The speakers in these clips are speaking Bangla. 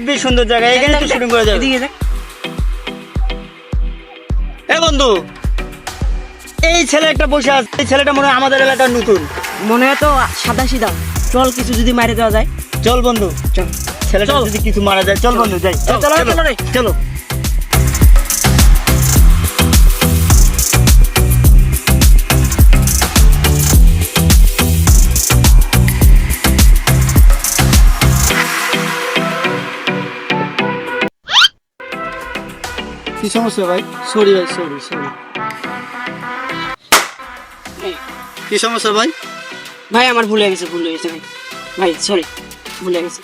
হেভি সুন্দর জায়গা, এখানে তো শুটিং করা যাবে। এদিকে দেখ। এ বন্ধু, এই ছেলে একটা বসে আছে, এই ছেলেটা মনে হয় আমাদের এলাকার নতুন, মনে হয় তো সাদা সিধা। চল কিছু যদি মারে দেওয়া যায়। চল বন্ধু, চল ছেলেটা যদি কিছু মারা যায়, চল বন্ধু যাই। চলো চলো রে চলো। কি সমস্যা ভাই? সরি ভাই, সরি সরি কি সমস্যা ভাই? ভাই, আমার ভুল হয়ে গেছে, ভুল হয়ে গেছে ভাই। ভাই সরি, ভুল হয়ে গেছে।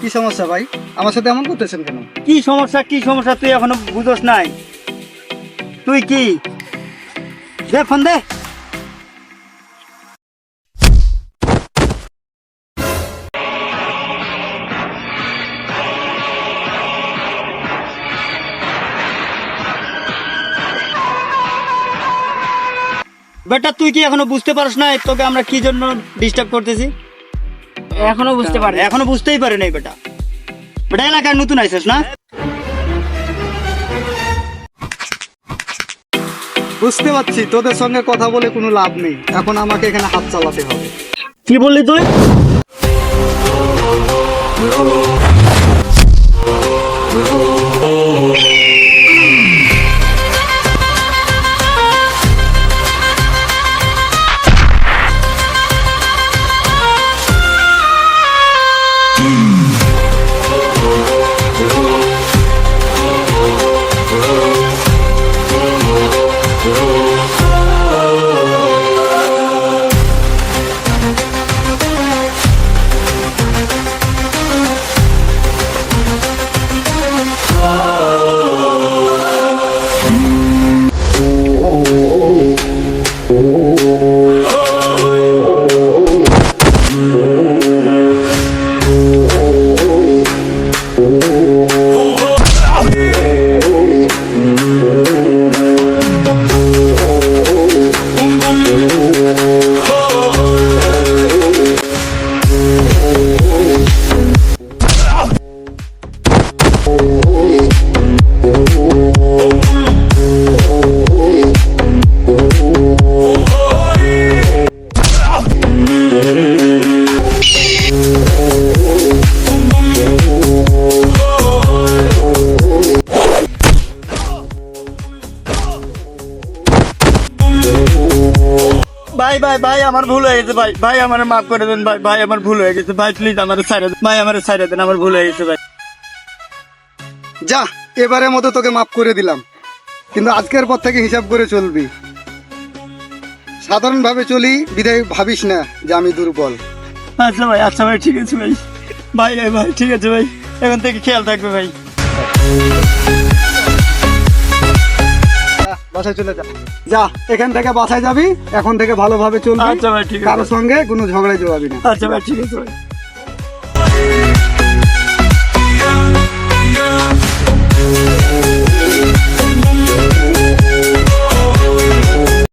কি সমস্যা ভাই? আমার সাথে এমন করতেছেন কেন? কি সমস্যা, কি সমস্যা তুই এখনো বুঝোস নাই? তুই কি দে ফোন দে। বেটা তুই কি এখনো বুঝতে পারছ না তোকে আমরা কি জন্য ডিস্টার্ব করতেছি? এখনো বুঝতে পারি। এখনো বুঝতেই পারে নাই বেটা। বেটা এলাকায় নতুন আইছিস না? বুঝতে পারছি তোদের সঙ্গে কথা বলে কোনো লাভ নেই, এখন আমাকে এখানে হাত চালাতে হবে। কি বললি তুই? ভাই ভাই ভাই আমার ভুল হয়ে গেছে ভাই, ভাই আমার মাফ করে দেন ভাই, ভাই আমার ভুল হয়ে গেছে ভাই, প্লিজ আমার ছাড়ে দেন ভাই, আমার ছাড়ে দেন, আমার ভুল হয়ে গেছে ভাই। যা, এবারের মতো তোকে মাফ করে দিলাম, কিন্তু আজকের পর থেকে হিসাব করে চলবি। সাধারণভাবে চলি, বিদায় ভাবিস না যে আমি দুর্বল। আচ্ছা ভাই, আচ্ছা ভাই, ঠিক আছে ভাই, ভাই ভাই ঠিক আছে ভাই, এখন থেকে খেয়াল থাকবে ভাই। বাসায় চলে যা, যা এখান থেকে বাসায় যাবি, এখন থেকে ভালোভাবে চলবি, আচ্ছা ভাই ঠিক আছে, কারোর সঙ্গে কোনো ঝগড়ায় জড়াবি না। আচ্ছা ভাই ঠিক আছে ভাই।